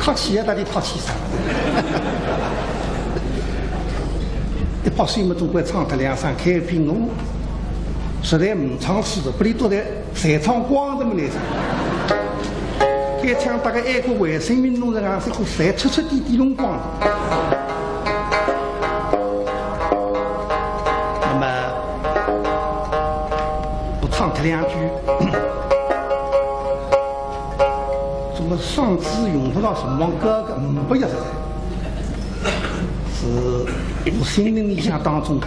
套气也到底套气上。一把水嘛，总归唱得两三开屏我实在唔唱诗的，不离都在谁唱光这么来着？该唱大概爱国为生命中人啊，这个谁彻彻底底用光。那么我唱他两句。什么上次用不到什么哥哥不要是我心灵理想当中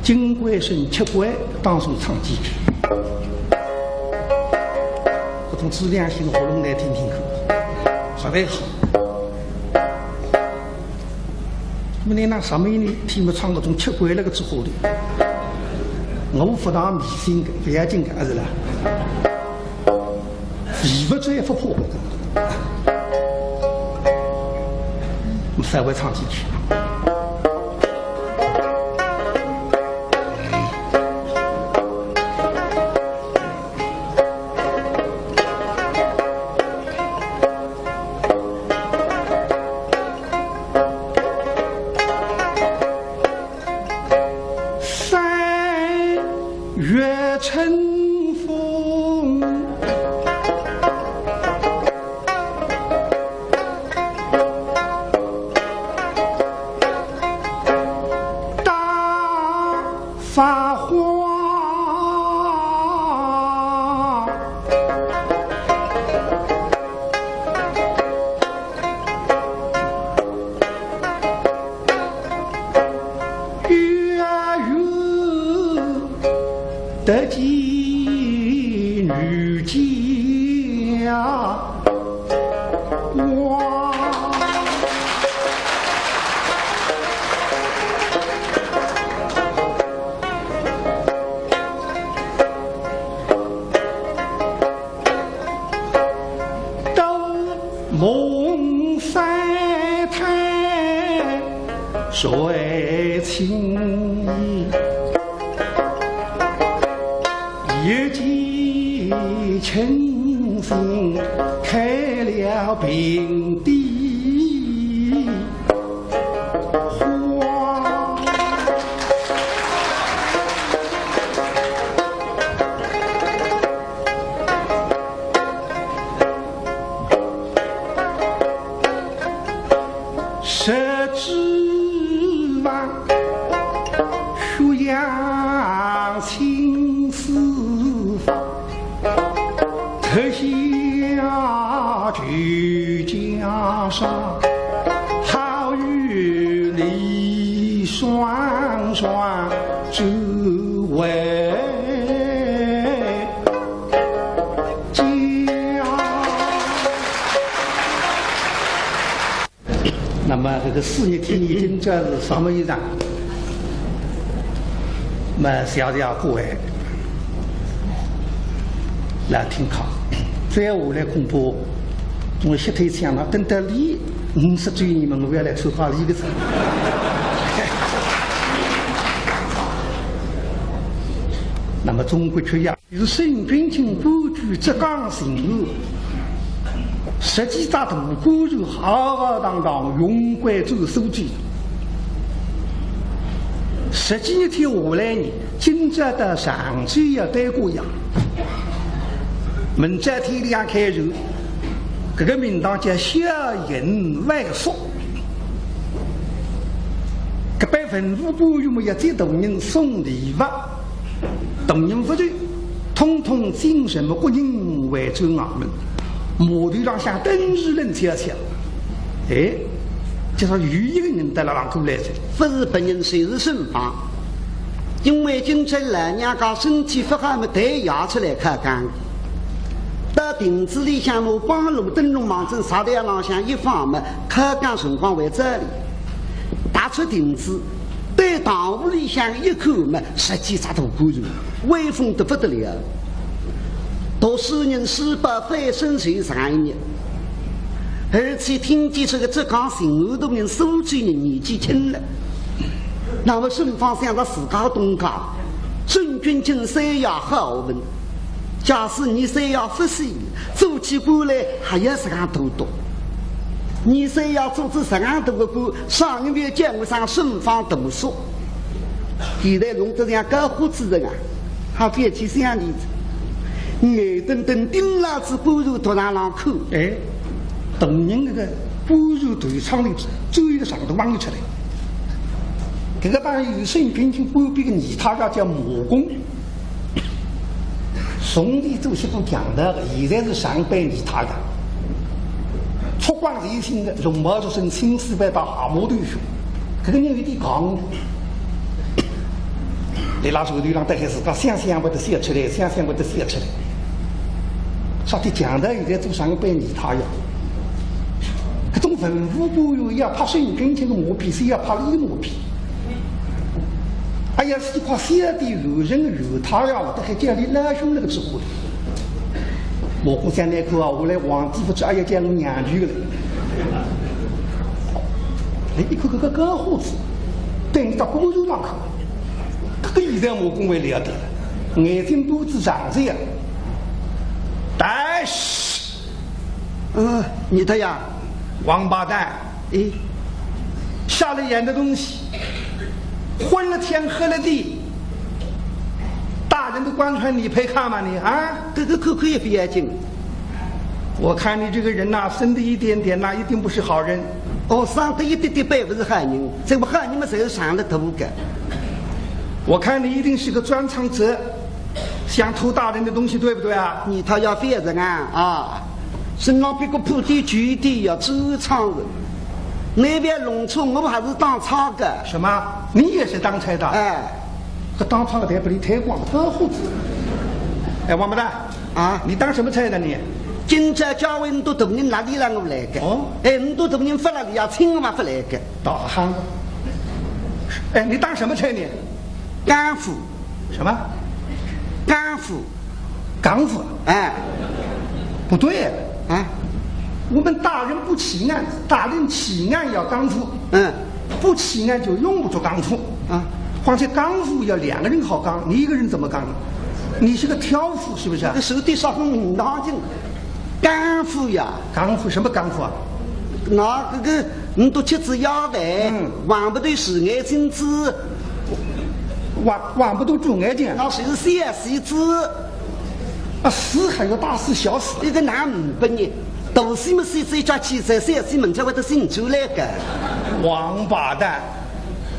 金龟声七龟当中唱几句，这种质量性的活动来听听看，实在好。因为那什么呢？听我唱这种七龟那个之后的，我不当迷信的，不要紧的，是啦。一不追不破的，我们稍微唱几句。三月春风。发花月得见女家光。梦三滩水清，一见倾心开了平地花。谁指望血阳情丝发，特下举江上，好与你双双周围家。那么这个事业体已经这是什么意思？那么小家各位来听好，再下来恐怕我膝头想了，等到你50岁你们我要来筹划一个字。那么中国却要有省军情不居浙江行路。实际上，大官就浩浩荡荡，勇冠做书记。实际一天下来呢，今朝的上水要待过呀。明朝天亮开始，这个名堂叫小人外缩。这5%有没有这大人送礼物，大人不对，统统精神么个人为走俺们。马头上像灯日人悄悄，哎，就说有一个人在那上头来着，不是本人谁是身房，因为今朝老娘家身体不好，么带牙出来看看。到亭子里向我帮路灯笼忙正沙台浪向一放么，看看辰光为这里，打出亭子，对堂屋里向一看么，实际上大官人，威风得不得了。读书人4百翻身随上一年，而且听见这个浙江省后头人书记人年纪轻了，那么顺方想着自家东家，孙军进3要好问，假使你3要不死，做起官来还要自家多读。你虽要组织上多个股，上个月讲我上顺方读书，现在弄得像搞虎子人啊，还别去想你，眼瞪瞪盯老子不如多大浪口。哎，等人那个不如队场里追的上头往里出来。这个当然有声平均不比个泥他家叫魔工。宋帝主席都讲的，现在是上百泥他家。出光热心的，容貌就是青丝白到下模对手，这个人有点刚。你那手头上得还是个想把它写出来，想把它写出来。说的讲的现在做上百泥他呀，这种文物保佑要怕水跟前的磨皮，谁要怕你磨皮？哎呀，是怕写的路人肉他呀，我都还讲你老兄那个之后的。我姑想那口啊，我来往地方去，哎呀，讲我娘去了。哎，一口个干胡子，等你到公路上去，这个现在我公为了得了，眼睛肚子长着呀。但是，你的呀，王八蛋，哎，瞎了眼的东西，昏了天黑了地。大人都观穿你配看吗你啊？这个口也不要紧。我看你这个人呐、生的一点点呐、一定不是好人。哦，生的一点点白不是好人，这不好人们才上了头个。我看你一定是个专长者，想偷大人的东西，对不对啊？你他要反人啊！身上别个铺地具地要周仓人，那边农村我们还是当差的。什么？你也是当差的？哎。可当差的台不离太广，太胡子。哎，王八蛋啊！你当什么差的你？今朝教会你都大人哪里让我来的？哦，哎，你都大人发了你要请我嘛发来的。大汉。哎，你当什么差你？干夫。什么？干夫。干夫。哎，不对啊！我们大人不起案，大人起案要干夫。不起案就用不着干夫啊。况且刚夫要两个人好刚，你一个人怎么刚？你是个挑夫是不是？这手底上很明当劲，干夫呀！干夫什么干夫啊？那个你都吃子鸭饭，忘不对是眼睛子，忘不都猪眼睛？那是小死子啊，死还有大死小死，一个男不呢？大死么是这家七岁，小死们才会得醒出来个。王八蛋！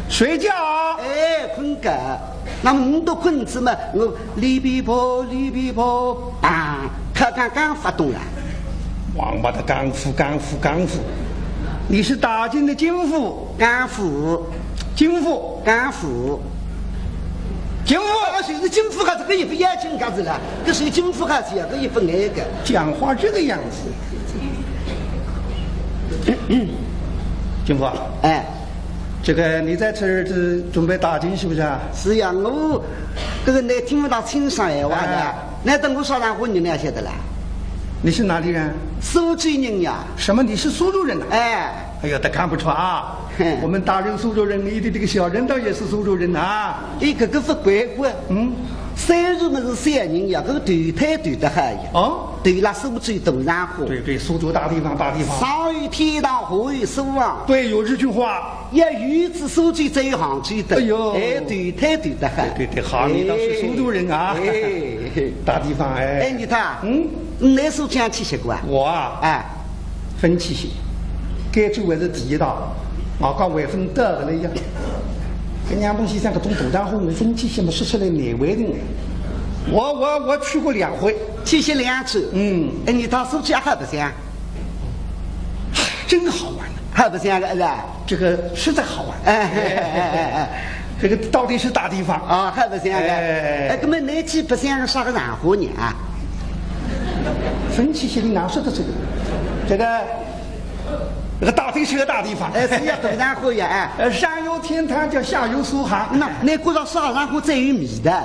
睡觉。哎，困觉。那么你都困子嘛？我李皮婆，啊，刚发动了。王八的刚夫，你是大金的金夫。干夫，金夫，干夫，金夫，就是金夫还是个一副眼睛干子了？这是金夫还是个一副眼个？讲话这个样子。金夫，哎。这个你在这儿准备打金是不是啊？是呀，我这个你听不到清上话的，那等我说上话你哪晓得啦？你是哪里人？苏州人呀。什么？你是苏州人呐？哎呦，他看不出啊！我们大人苏州人，你的这个小人倒也是苏州人啊！一个不乖乖，虽然么是小人呀，这个对太对得很呀。哦，对了，苏州东山河。对，苏州大地方。上有天堂，下有苏王。对，有这句话。要鱼子苏州这一行去的。哎呦，哎，对太对得很。对，好，你倒是苏州人啊！哎，大地方哎。哎，你看，那时候讲七夕过啊？我啊，哎，分七夕，该州还是第一道，我讲会分得的了呀。跟娘东西像个东土然后我分七夕嘛说出来难为人。我去过2回，七夕2次。哎，你到苏州还不像？真好玩。还不像个是吧？这个实在好玩。哎，这个到底是大地方啊，还不像个。哎，根本那期不像个啥个染火呢啊？分七夕的哪说的这个大地是个大地方。哎，是要东山河呀！哎，上有天坛，叫下有苏杭。那过到上然后再有米的。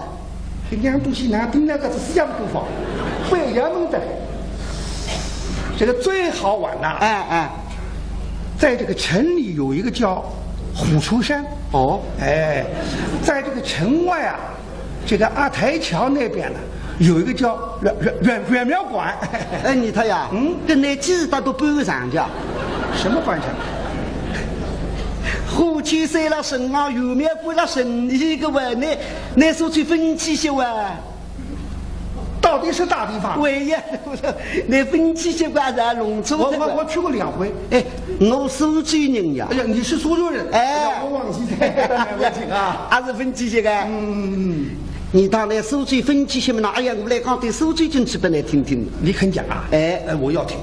这两东西哪顶那个是四样不方，会也能的。这个最好玩呐！哎。在这个城里有一个叫虎出山。哦，哎，在这个城外啊，这个阿台桥那边呢，有一个叫阮苗馆。哎，你他呀，跟那几大都搬上去。什么关系？火气塞了身啊，有面过了身一个话，那说去分期些话，到底是大地方？喂呀，那分期些话在农村。我去过2回。哎，我苏州人呀。哎呀，你是苏州人？哎，我忘记了，我请啊，还是分期些个。你到那苏州分期些么？那哎呀，我来讲对苏州进去本来听听。你肯讲啊？哎，我要听。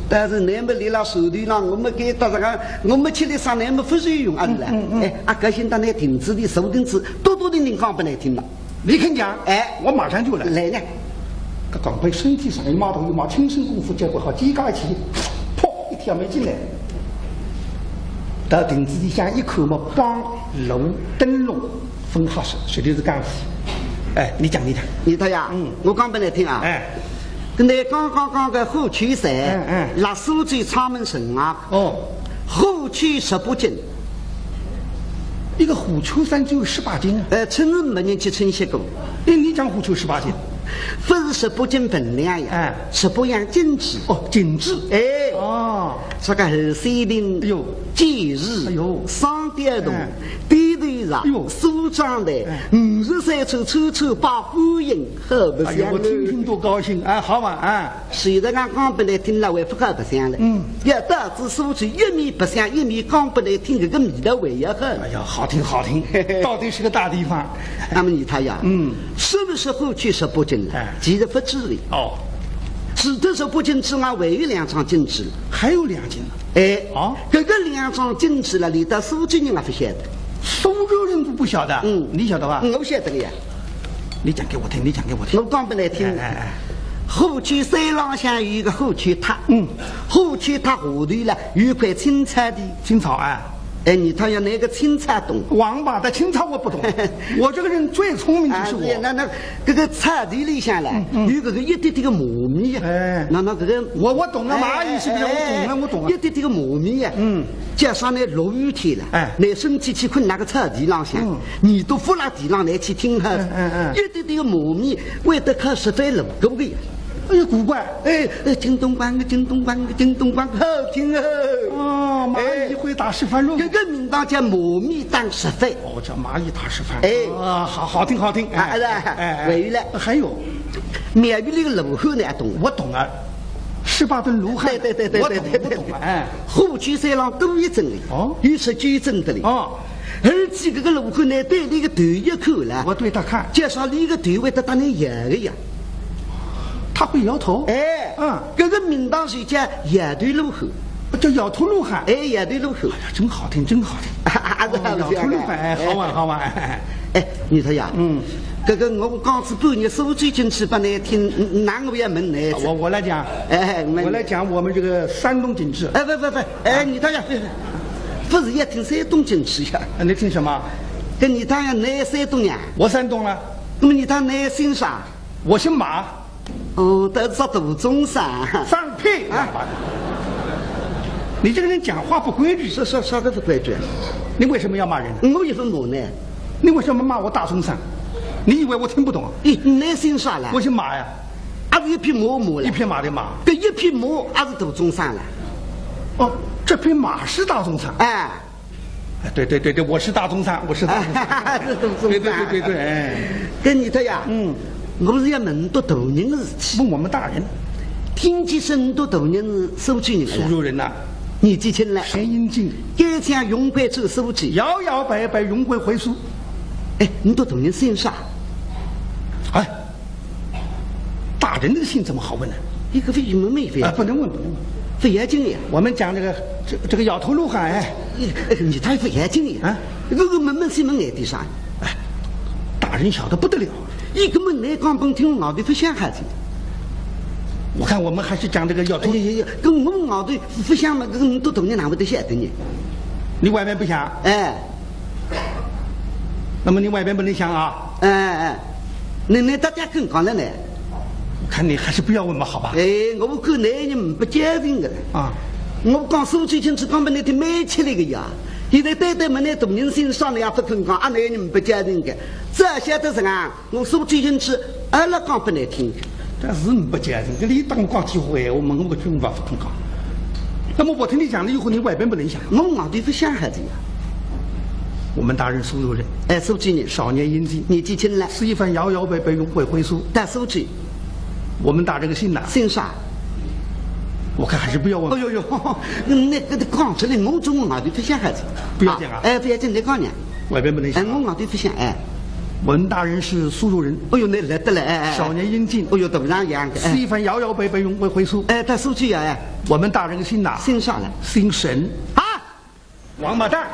但是你们离了手里了，我们给到这个，我们去的上你们不是用啊了。哎，啊，个现在那亭子的手亭子，多的人讲不来听了。你肯讲？哎，我马上就来。来呢，这刚被身体上一码头一码轻身功夫，结果好几个一起，砰一条没进来。到亭子底下一口嘛，帮龙灯笼分好手，谁的是干活？哎，你讲。你他呀，我讲不来听啊。哎。跟那刚刚个火炬山，拉苏州昌门城啊，火炬18斤，一个虎丘山只有18斤啊。趁人没人去称些过。哎，你讲虎丘18斤，不是18斤分量呀，18样金纸。哦，金纸。哎，这个后山林，哎呦，节日，哎呦，上点动，地头上，哎呦，苏张的53处处处把欢迎，好不哎呦，我听听多高兴啊！好嘛啊！现在俺讲不来听了，还不好不香了。要导致苏州一面不香，一面讲不来听，这个味道还要好。哎呀，好听，到底是个大地方。那么你他呀，是不是火炬18斤了？其实不至于。哦，除了18斤之外，还有2张金纸，还有2斤呢。哎，这个2张金纸了，连到苏州人也不晓得。苏州人都不晓得。你晓得吧？我晓得的呀。你讲给我听。我讲不来听。火炬山浪向有一个火炬塔。火炬塔下头了有一块青草地。青草啊。哎，你他要那个青草懂？王八的青草我不懂。我这个人最聪明的是我。那这个草地里向来有这个一点点个糯米呀。哎，那这个我懂了，蚂蚁是不是？我懂了。一点点个糯米呀。加上那落雨天了，那身体去困那个草地浪向，你都扶那地浪来去听哈。一点点个糯米，为得靠10分路够的呀。哎呀，古怪！京东关，好听啊！哦，蚂蚁会打示范路。这个名堂叫糯米当10分。哦，叫蚂蚁打示范。哎，好听。还有了，还有，庙宇那个炉火呢，懂？我懂啊，18吨炉汉。对，我懂。哎，火炬山上都一针的，有19针的嘞。而且这个炉火呢，对那个头一口了。我对他看，介绍那个头为他当年摇的呀。他会摇头。这个名堂是叫摇头怒吼，叫摇头怒喊。摇头怒吼。哎呀，真好听。摇头怒喊，好玩。哎，你说呀，这个我刚是半夜苏州进去把你听，哪个也门来。我来讲。我来讲我们这个山东景致。不，你说呀，不是也听山东景致呀？你听什么？跟你谈呀，你山东呀？我山东了。那么你谈你姓啥？我姓马。都是说杜中山。放屁啊！你这个人讲话不规矩。说个不规矩。你为什么要骂人？我也是骂呢。你为什么骂我大中山？你以为我听不懂啊？你姓啥了？我姓马呀。还是一匹马了？一匹马的马。这一匹马还是杜中山了？哦，这匹马是大中山。对，我是大中山，是杜中山。对，哎，跟你的呀，我是要问多大人的事情。问我们大人，听起很多大人是苏州人。苏州人呐，年纪轻了，神英俊，该将永贵走苏州，摇摇摆摆永贵回苏。哎，你多大人姓啥？哎，大人的姓怎么好问呢？一个为什么没问？不能问。不要紧呀，我们讲这个摇头怒喊。你太不要紧呀！这个门西门眼的啥？大人晓得不得了。一个门来刚本听我的不像孩子。我看我们还是讲这个摇头。跟我们我的不像嘛，这个都懂你哪会得晓得呢？你外面不想？那么你外边不能想啊？那大家更讲了呢？我看你还是不要问吧，好吧？我看男人不家庭的啊。我讲苏州进去刚把那天买起来个呀，现在对对门那大人身上也不肯讲，男人不家庭的，这晓得是啊？我苏州进去，阿拉讲不难听。但是不家庭，这里当光体会，我们不听不肯讲。那么我听你讲了以后，你外边不能想。我对不想孩子呀。我们大人苏州人，哎，书记你少年英俊，年纪轻了，是一番摇摇摆摆永会回书。但书记，我们大人个姓哪？姓啥？我看还是不要问。哎呦呦，那个讲出来，我中我对不想孩子。不要讲啊！哎，不要讲，你讲呢。外边不能想。哎，我对不想哎。我们大人是苏州人。哎呦，那来得了哎。少年英俊。哎呦，都让样的。是一番摇摇摆摆永会回书。哎，但书记呀哎，我们大人个姓哪？姓啥了？姓沈。啊！王八蛋！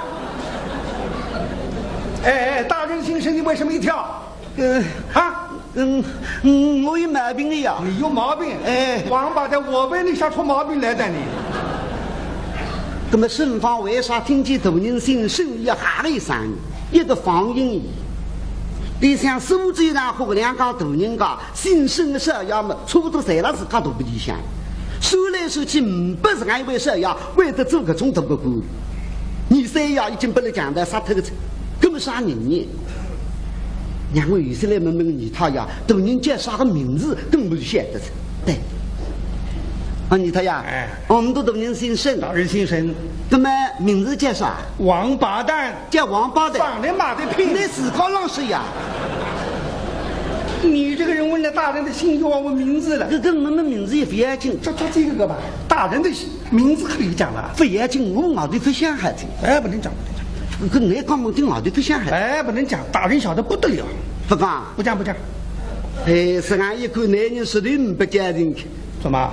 哎，大人姓沈，你为什么一跳？我有毛病的呀。你有毛病？哎，王八蛋，我问你啥出毛病来的你？那么沈方为啥听见大人姓沈一哈了一声，一个方言？你想苏州人和两个大人家姓沈的舍友们，出都谁那是他都不理想。说来说去，不是俺一位舍友为了做个中头的官，你舍友已经不能讲的杀头个车，根本杀人呢。让我有时来问问你他呀，大人叫啥个名字都没晓得。对。啊，你他呀，哎，我们都大人姓沈，大人姓沈，那么名字叫啥？王八蛋，叫王八蛋，长得妈的屁！那自个老师呀！你这个人问了大人的姓，就要问名字了。这跟我们名字也不要紧，这个吧，大人的名字可以讲了，不要紧，我脑袋不想孩子。哎，不能讲，不能讲。跟你讲，我对脑袋不想孩子。哎，不能讲，大人晓得不得了。不讲，不讲，不讲。哎，是俺一个男人实在不讲人去。怎么？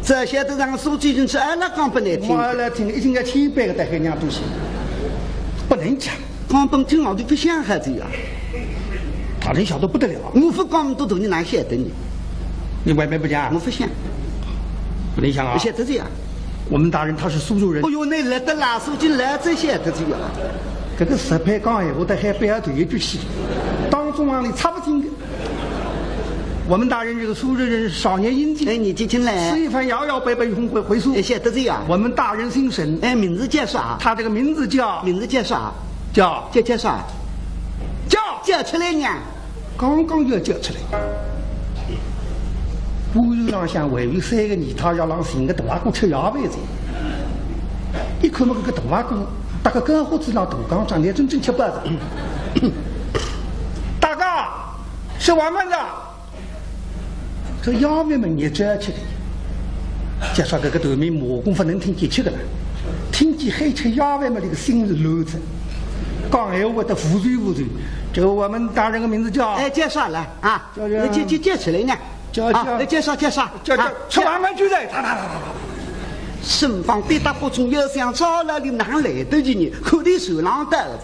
这些都让书记进去，俺那讲不来听。我来听，一听要700个带黑娘东西，不能讲。讲本听脑袋不想孩子呀。大人晓得不得了。我不讲都你哪晓得呢？你外面不讲？我不想。不能想啊。不晓得这样。我们大人他是苏州人。哎呦，那来得啦，书记来这晓得这样。这个石牌讲闲话得还不要对一句戏，当中啊你插不进的。我们大人这个苏州人少年英俊，哎，你进进来，是一番摇摇摆摆永会回书。晓得这样。我们大人姓沈，哎，名字叫啥？他这个名字叫啥？叫啥？叫出来娘。刚刚就叫出来。屋头上向还有3个泥他要让寻个大阿哥吃鸭饭子，一看嘛这个大阿哥搭个干胡子让大缸长得真正吃饱子。大哥，吃完饭子。这鸭饭嘛也这吃的，加上这个头面马功夫能听进去的了，听见还吃鸭饭嘛这个心是漏着，讲闲话的胡嘴胡嘴。这个我们大人的名字叫哎叫啥了啊？叫起来呢？叫啥？吃完饭就来，沈方对大不中要想找了你哪来得及呢？可得手浪得的。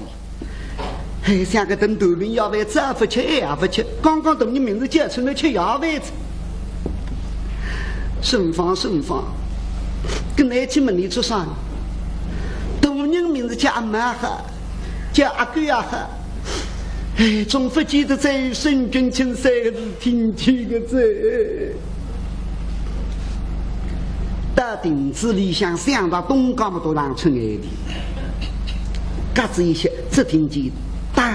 还像个等头人要饭这不吃也不吃，刚刚等你名字叫出来吃鸭饭子。沈方，跟来去问你做啥呢？大人名字叫阿妈哈，叫阿哥呀哈。哎，总不记得在圣君前3个字听几个字。到顶子里向想到东港么多让春爱的，嘎子一些只听见哒，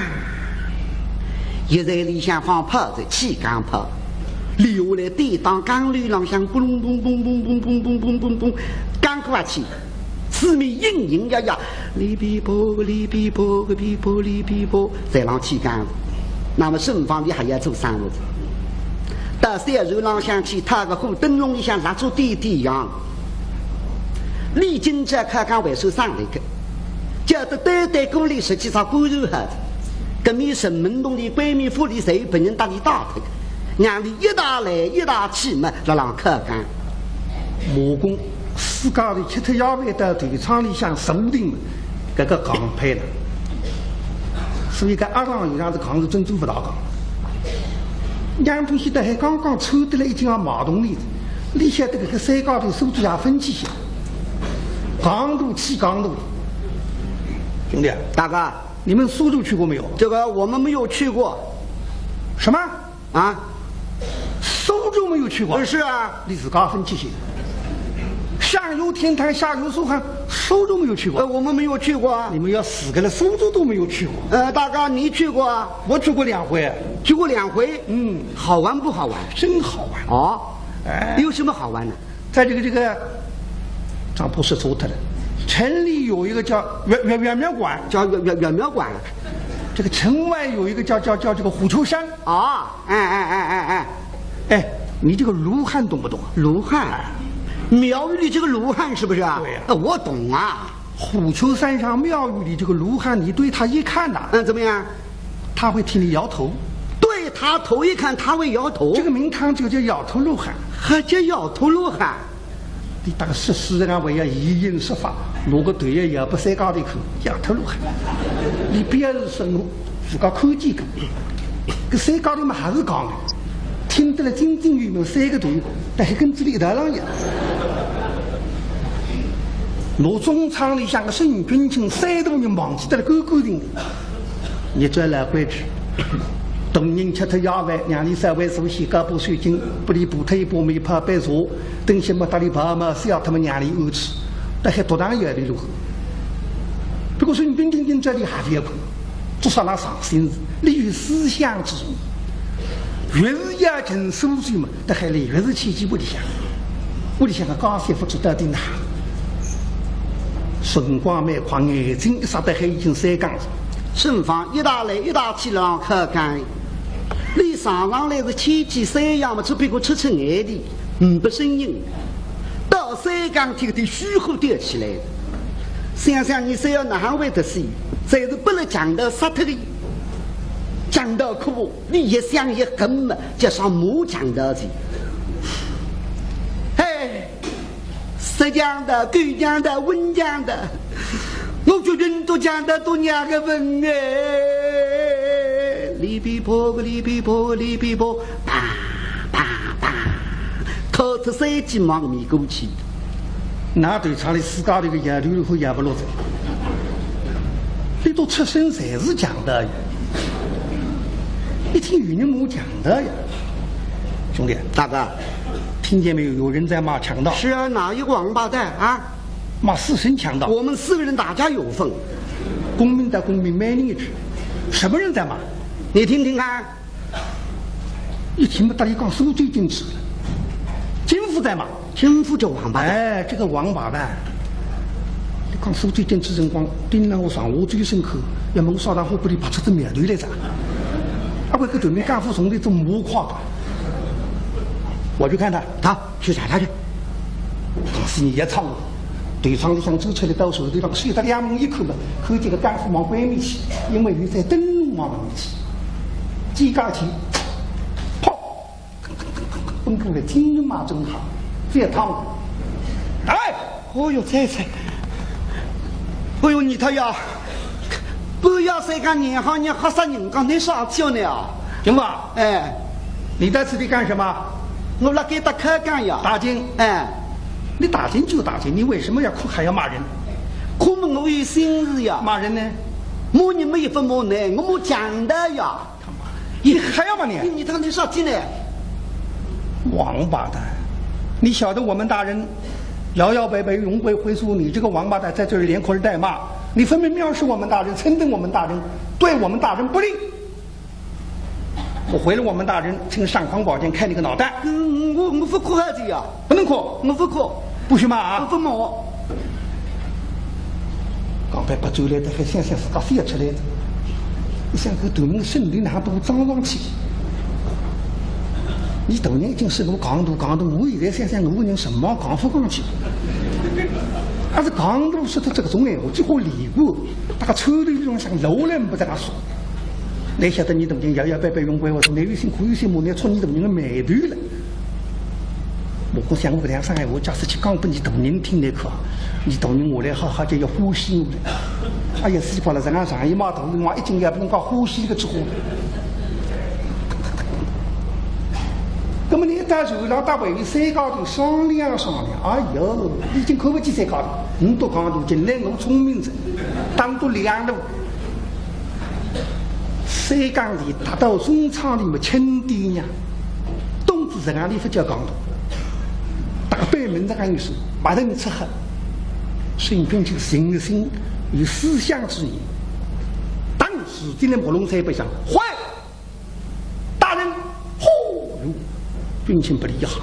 一在里向放炮在气缸炮，留下来地当钢驴浪向嘣嘣嘣嘣嘣嘣嘣嘣嘣嘣，刚过去。四面隐隐呀呀，哩比波个哩比波个比波哩比波，在浪起杆。那么沈方的还要做三物子，到3楼浪向去，他个火灯笼里向蜡烛点点一样。李金这看看外手上来个，叫得单单锅里实际上锅肉哈子，革命神门洞里闺蜜府里谁本人打你打他个，让你一打来一打去嘛，让浪看看。马公。自家里吃脱鸭饭到队场里向锁定这个钢配的，所以搿阿上有样子钢是真做不到钢。杨东西的还刚刚抽得了一条马桶里，里晓得搿个山高头手指也分起些，钢度起钢度。兄弟，大哥，你们苏州去过没有？这个我们没有去过。什么？啊？苏州没有去过？是啊，你自家分起些。上有天台，下有苏杭，苏州没有去过。我们没有去过啊。你们要死个了，苏州都没有去过。大哥，你去过啊？我去过2回。去过2回。好玩不好玩？真好玩。哦。哎，有什么好玩的？在这个张博士走他了。城里有一个叫元苗馆，叫元苗馆。这个城外有一个叫这个虎丘山。啊，哎，你这个卢汉懂不懂？卢汉，庙宇里这个卢汉是不是啊？对呀，我懂啊。虎丘山上庙宇里这个卢汉，你对他一看呐，怎么样？他会替你摇头。对他头一看，他会摇头。这个名堂就叫摇头卢汉，还叫摇头卢汉。你大概14人为要一应说法，如果对也要不三高的口摇头卢汉。你不要是说我自个看见个，这三高的嘛还是讲的，听得了津津有味3个队，但还跟这里一道上一样。我中仓里向个孙军清3多人忘记得了勾勾定的，你转来回去。东人吃他鸭饭，让你3位首席胳膊水晶，不离补腿不没怕白坐，等些么大里跑嘛是要他们让你饿吃，但还多大也的如何？不过孙军清这里还别苦，至少那上心事，利于思想之中，越是要紧收水嘛，但还离越是切记屋里向，屋里向个高媳妇知道的哪？顺光美狂眼睛一撒得还已经3缸子。顺方一大来一大气浪可干，你上来是切记3样嘛，只不过吃眼的，不声音。到3缸天的虚火掉起来，想想你谁要哪行会得死，才是不能讲到杀头的，讲到可不，你一想一根嘛，就上木讲到的。嘿，石讲的、狗讲的、温讲的。我就人都讲的都两个文哎，李比婆个李比婆，啪啪啪，头头3几毛米过去，那对厂里4家的个野驴和野不落子，你都出身才是讲的呀，一听语言没讲的呀，兄弟大哥，听见没有？有人在骂强盗。是啊，哪一个王八蛋啊？骂4声强盗。我们4个人大家有份，公民的公民，每人一句。什么人在骂？你听听看。一听不大里讲苏最矜持了。金夫在骂。金夫就王八蛋。哎，这个王八蛋！你讲苏最矜持辰光，盯了我上我最深刻，要么我烧上火锅里拍出只面团来着。阿贵个对面干副从的这么夸的，我去看他。好，去查他去。当时你也唱我。对方里向走出来到手头上，随他2门一口了，看见个干副往外面去，因为有在灯笼往外面去，几家去，砰，奔过来，金人马真好，这趟，哎，哦哟，这，哎呦，你他呀，不要再干年好，你吓死人，刚才啥叫呢啊？行吧？哎，你在此地干什么？我来给他开干呀。打金。哎。你打金就打金，你为什么要哭还要骂人？哭嘛，我有心事呀。骂人呢？骂你没一分骂呢，我没讲的呀。他妈，你还要骂你？你他妈啥劲呢？王八蛋！你晓得我们大人摇摇摆摆荣归回溯，你这个王八蛋在这里连哭带骂，你分明藐视我们大人，称赞我们大人，对我们大人不利。我回了我们大人，请上皇宝剑开你个脑袋。我不哭孩子呀，不能哭，我不哭，不许骂啊！我不骂。刚才不走来的，还想想自个飞出来的，你想个头门身体哪都脏脏气。你头年已经是我강도，我现在想想我人什么강不강气？还是강도说的这个种哎，我最后理过，大家抽的那种像老人不在那说。你晓得你同人摇摇摆摆用过，我说你有辛苦有辛苦，你戳你同人的眉头了。我想我两上海，我假使去讲给你同人听那课，你同人我来好好就要呼吸我了。哎呀，死光了，人家上一码头，我一进也不能搞呼吸这个之后。那么你到时让大委员3高头商量，哎呦，已经看不起3高头，你都讲头进来，我聪明人，当都2路。3江里达到中仓里面轻点呀，东子这样里不叫港头，大北门这样一说，把人吃喝，孙膑就心心有思想之意。当时今天卧龙山北上，坏，大人，呼，军情不理一行，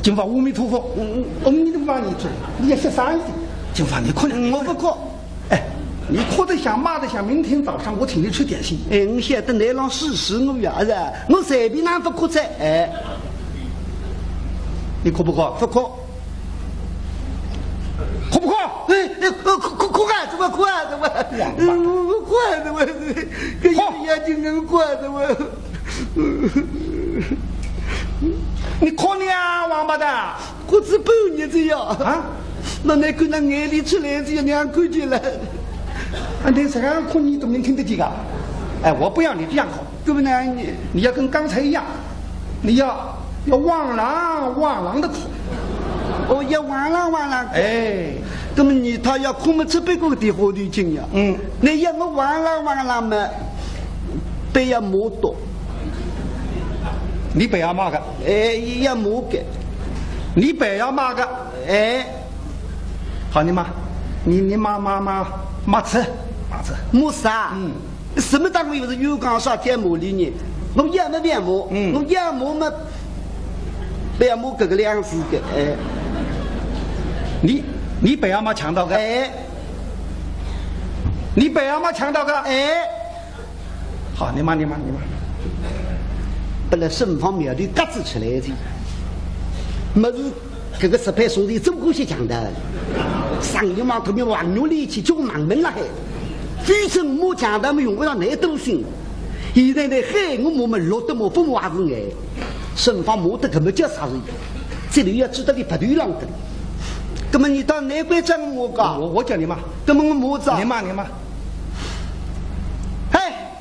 金发阿弥陀佛，阿弥陀佛，你做，你要学3岁。金发，你可能我不哭。哎，你哭得想，骂得想，明天早上我请你吃点心。哎，我晓得你让试试我呀，是我随便哪不哭噻？哎，你哭不哭？不哭。哭不哭？哭啊！怎么哭啊？怎么？我哭啊！怎么？跟眼睛能哭啊？怎么？你哭你啊，王八蛋！我只半日子呀！啊？那你看那眼里出来只有2看见了。啊，你这样哭你都能听得见啊？哎，我不要你这样哭，怎么呢？你要跟刚才一样，你要汪郎的哭。哦，要汪郎。哎，那么他要哭么？这边个地方的劲呀。你要我汪郎嘛，不要摸多。你不要骂个。哎，要摸个。你不要骂个。哎，好，你骂，你骂吃。摸啥？什么单位又是有讲啥天摸里呢？我要么别摸，我要摸嘛，不要摸这个2字的。哎。你不要骂强盗个，哎，你不要骂强盗个，哎，好，你骂，本来身旁庙里嘎子出来的，么是这个18兄弟怎么些强盗？上一嘛特别王牛力气就忙门了还，非称没强盗没用不到那东西，现在呢嘿我们落得么风娃子哎，身旁没得可么叫啥人？这里要知道你不对了的。那么你到哪边讲我讲？我叫你骂。那么我摸着。你骂。哎，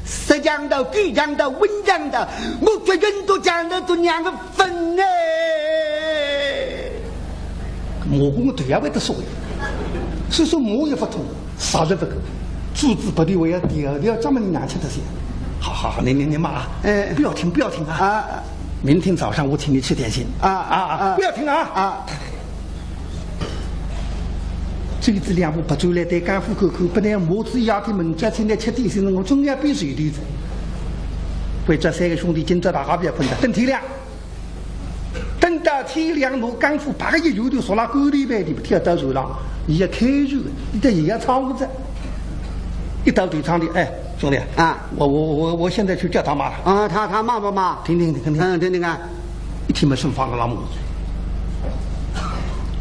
实讲的、鬼讲的、文讲的，我这人都讲的都2个分哎。我跟我对呀，为得说的，所以说我也不通，啥都不够，组织不对，我要调专门2吃的些。好，你骂。不要听啊！明天早上我请你吃点心。不要听啊！这子2步不走来，对干户口，不但母子丫头们家现在吃点心，我总要比水的子。为这3个兄弟今朝大家不要困的，等天亮。等到天亮，我干户8个月油就说了沟里边的跳到手上，你要开肉，你得也要唱着。一到对唱的，哎，兄弟啊，我现在去叫他妈了。啊，他骂不骂？听听啊，一听没生发个老母。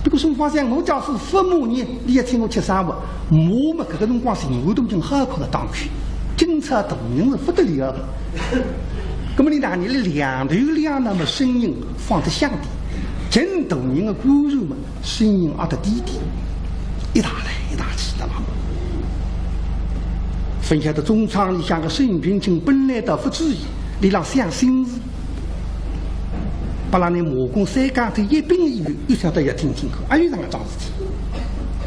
这个生发想，我假是父母呢，你也请我吃3碗，我们这个辰光是我都已经好苦了当去，警察同人是不得了的。那么你拿你的2头2那么声音放在响的，真同人的骨肉嘛，声音得低，一大来一大去的嘛。分晓得中场里向个沈君清本来倒不至于，你让想心事。把那魔公3家头一并一语，又想到要听可，还有2个桩事体。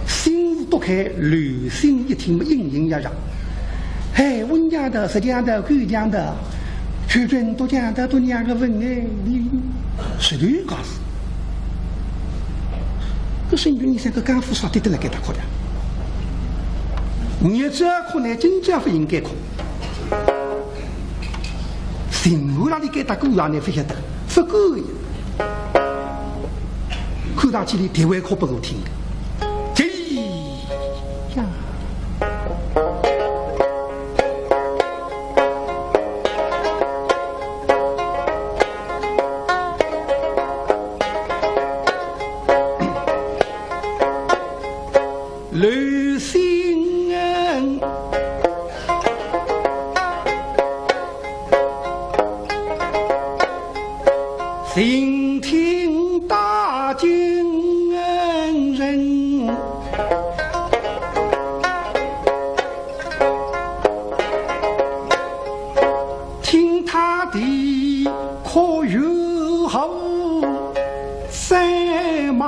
心事多开，刘心一听，应应呀让。哎，文家的、实家的、贵家的，全军都讲的都2个问哎，你谁都有告诉。可是你3个干副少对得来给他哭的，你这哭呢，真正不应该哭。心后那里给他姑娘呢，不晓得。不够呀！看上去你电话可不够听的，这呀！刘心恩。聆听大惊人，听他的可有好赛马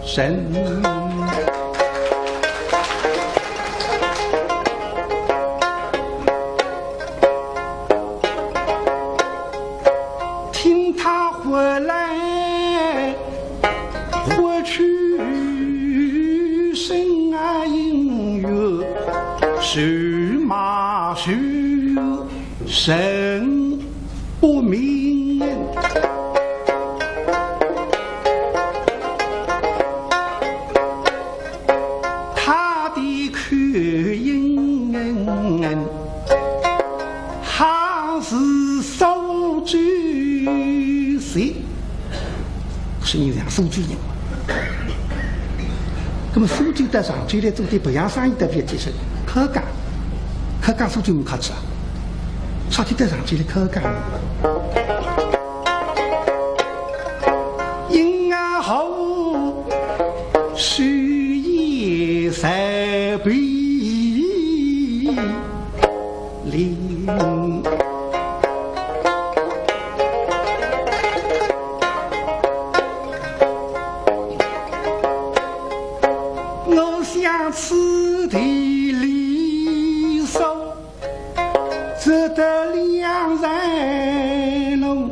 声。回来，回去，生啊音乐，是马是神不明哎。应，还是手举谁？是你这样手举人。那么手举在上举来做的培养生意的别提升，可干手举没客气啊，啥体在上举的可干。因啊后须夜塞比林。我想此地离手，只得两人弄。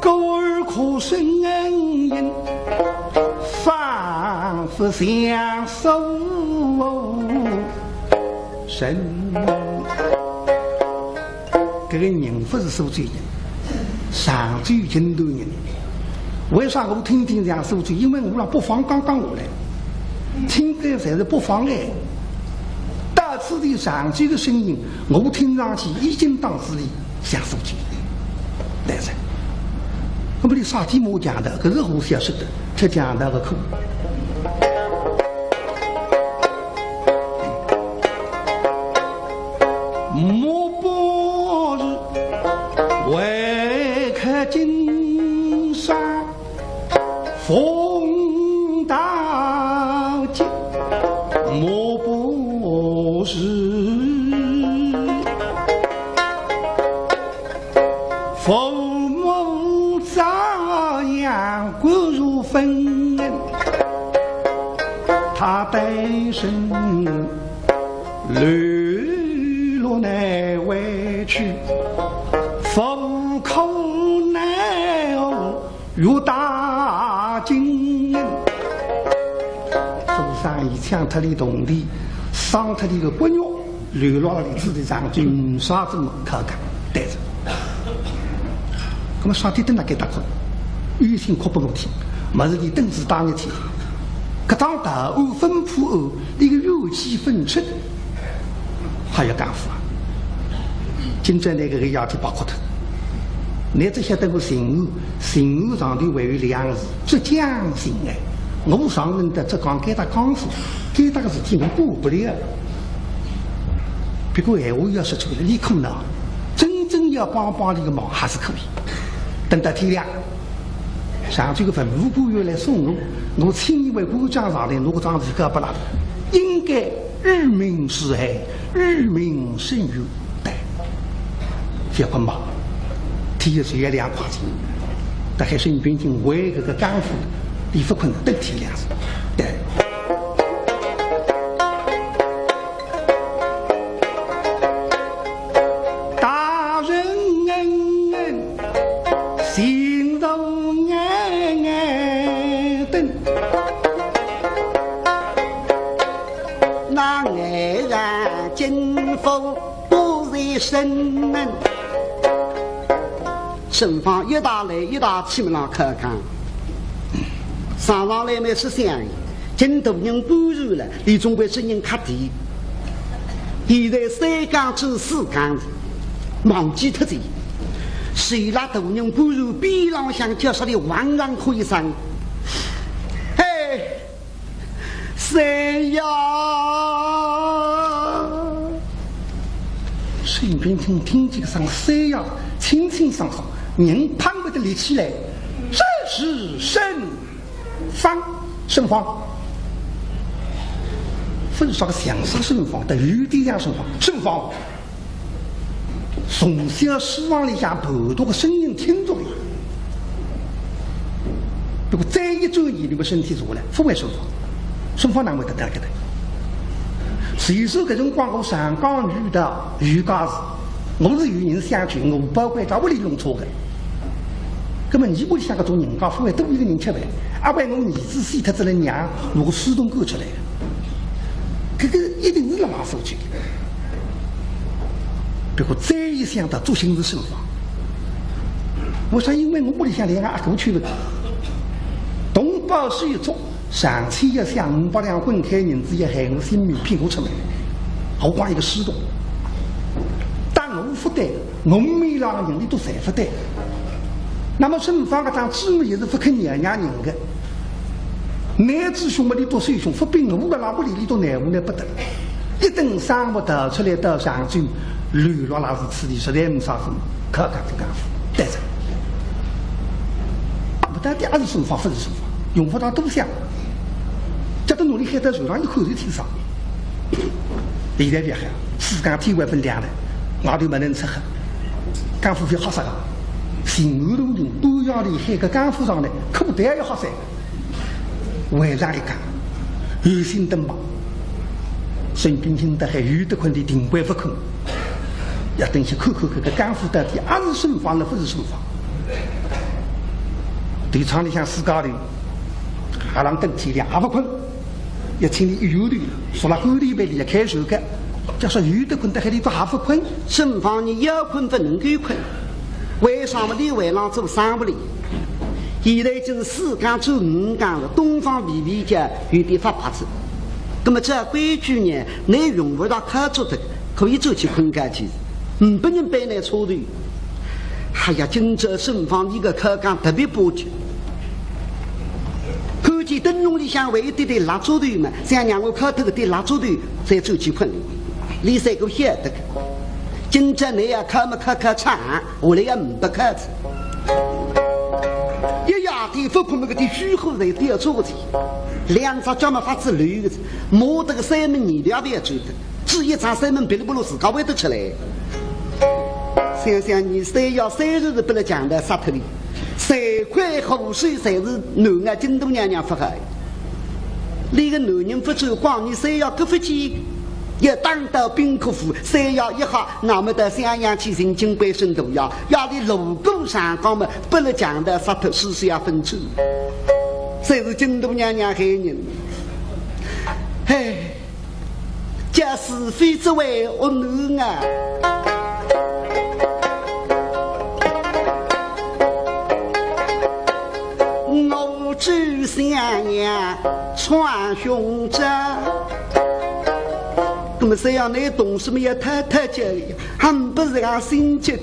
狗儿哭声音，仿佛相守神。这个人不是受罪人，上罪很多人。为啥我听这样受罪？因为我让北方刚刚下来，听的才是北方哎。大次的上罪的声音，我听上去已经当时的像受罪。但是，我们的啥地没讲的，可是我晓得，才讲那个苦。莫不是为客金山。风大剑，莫不是父母照样骨如分，他单身流落难委屈，父口难哦如大金人，做生意抢他的铜地，伤他的个骨肉，流落了自己上军啥子么可干带着。那么啥地等他给打过，雨天哭不我听，没事的等子打一天，可当大欧分铺欧，一个肉气分出，还要干活。今朝那个要去把骨头。你只晓得我姓吴上的为两个字，浙江姓哎。我上任的浙江给他讲述，给他个事体我过不了。不过闲话要说出来，你可能真正要帮这个忙还是可以。等到天亮，上这个坟墓官员来送我亲一位官长上来，我当时可不拉的，应该日明是海，日明胜于代，结婚吧。体是月亮跨境，但还是你毕竟为这个干部李福坤都体谅是，对。大人心中等，那爱然金风不在身门。身方越大来越大气门上看看，上来没是相应，今头人不如了，你总归是人卡地。现在三缸至四缸，忘记特这，谁拉头人不如边浪向叫啥的万人可以上。嘿，谁呀？水平听这个声，谁呀？轻轻松松。人攀不得立起来，这是盛方，分啥个相思盛方的余地上盛方，从小希望里向不多个声音听着的，如果再一周你这个身体弱了，不会盛方难为得得个的。随手搿种光我上岗遇到瑜伽时，我是与人相聚，我包括在屋里弄错的。那么你屋里像个做人家，父母都一个人吃饭，阿为我儿子死特子了娘，如果主动过出来的，这个一定是拉手去的。不过再一想到做心是生活，我说因为我屋里向连个阿哥去了，东包西做，上次一想500两滚开银子也害我性命骗我出来，何况一个施动。但我负担，我没让人的都才负担。那么顺方个当姊妹也是不肯娘人的，男子兄妹的多岁兄，不比我的老婆里里都难无奈不得。一等生活得出来到上军，流落那是此地实在没啥什么，可干不干夫，带着。不但第二是顺方，不是顺方，用不到多想。这都努力海在手上一口就挺上。现在别喊，世间天外分两的，外头没能吃喝，干夫非好啥个？新安路人都要离海个干夫上来，可不得要好噻。晚上一看，有心登忙，孙冰清的还有的困的顶怪不空，要等些看个干夫到底还是顺方了，不是顺方。对厂里向四高的，还让等天亮还不困，要请你有的说了沟里边里开手个，叫说有的困在海里头还不困，顺方你要困不能够困。为什么你为了做3不里？现在就是4岗做5岗了，东方微微家有点发牌子。那么这规矩呢，你用不到可做的，可以走去困觉去，不能被来错的。哎呀，今朝顺方一个课岗特别波及，看见灯笼里向为的的蜡烛头嘛，想让我看头的蜡烛头再走去困，你三个晓得。今朝你要看么看唱，我来也不看子。一夜天不困那个的虚后在第二桌子，2只脚么发子流的，摸得个3门泥料别走的，只一张3门别的不如自家会得出来。想想你3要3日的不能讲的杀头里，3块河水才是男啊京都娘娘发的。那个男人不走光，你3要各不起。也当到宾客府3要1号，那么的襄阳起行金龟生毒药，要你路过上岗嘛，不能讲的杀头40要分出，谁是京都娘娘害人？哎，这是非之为我女啊！我知襄阳传雄者。那么谁要你懂什么也太这里，还不是俺心急，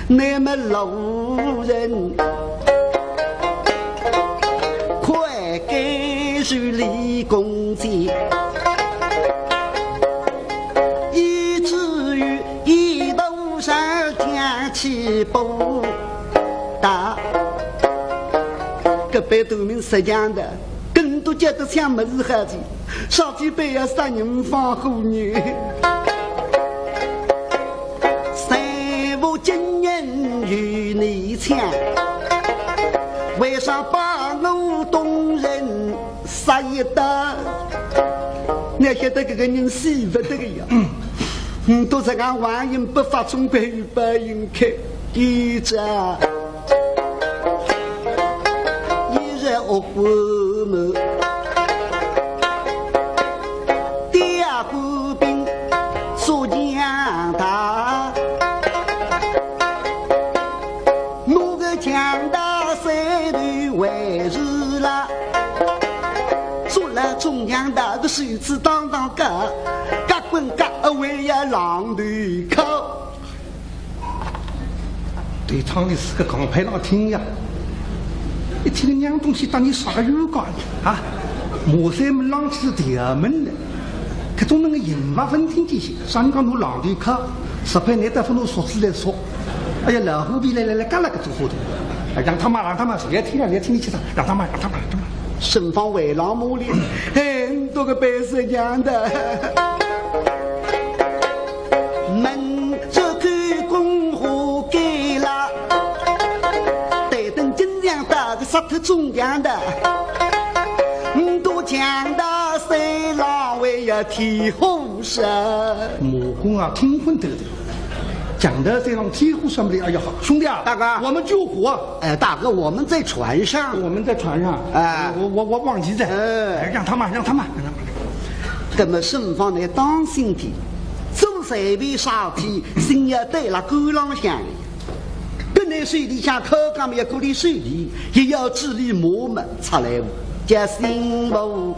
那么路人，快给予李公鸡，以至于一路上天气不大，个白头民实讲的，更多觉得像没日孩子。少几辈要3人放后女3无今人与你抢，为啥把我动人杀一打？你晓得这个人死不得个呀？都是俺万人不发中国与白云开记者一日恶过么？中央的个手指当个，嘎滚嘎为呀狼对口。对厂里是个刚派老听呀，一听个娘东西当你啥个有干啊？莫三门浪起是第2门的，可总那个引发分听这些，上你讲侬狼对口，10块难得分侬说出来说，哎呀老虎皮来干那个做后头，让他妈谁也听了，你听你去他，让他妈。身方为老母里，很多个白色讲的，门这个公户给了，得等今天打个杀头中央的，都讲的谁老为呀提后生，母公啊听婚得的。讲的这种几乎什么的，哎呀好，兄弟啊，大哥，我们救火。大哥，我们在船上。我忘记在。让他们。那么顺方来当心的，走随便沙体，心也对了沟浪向里。本来水里向口干么也过里水里，也要治理磨门出来。加心目，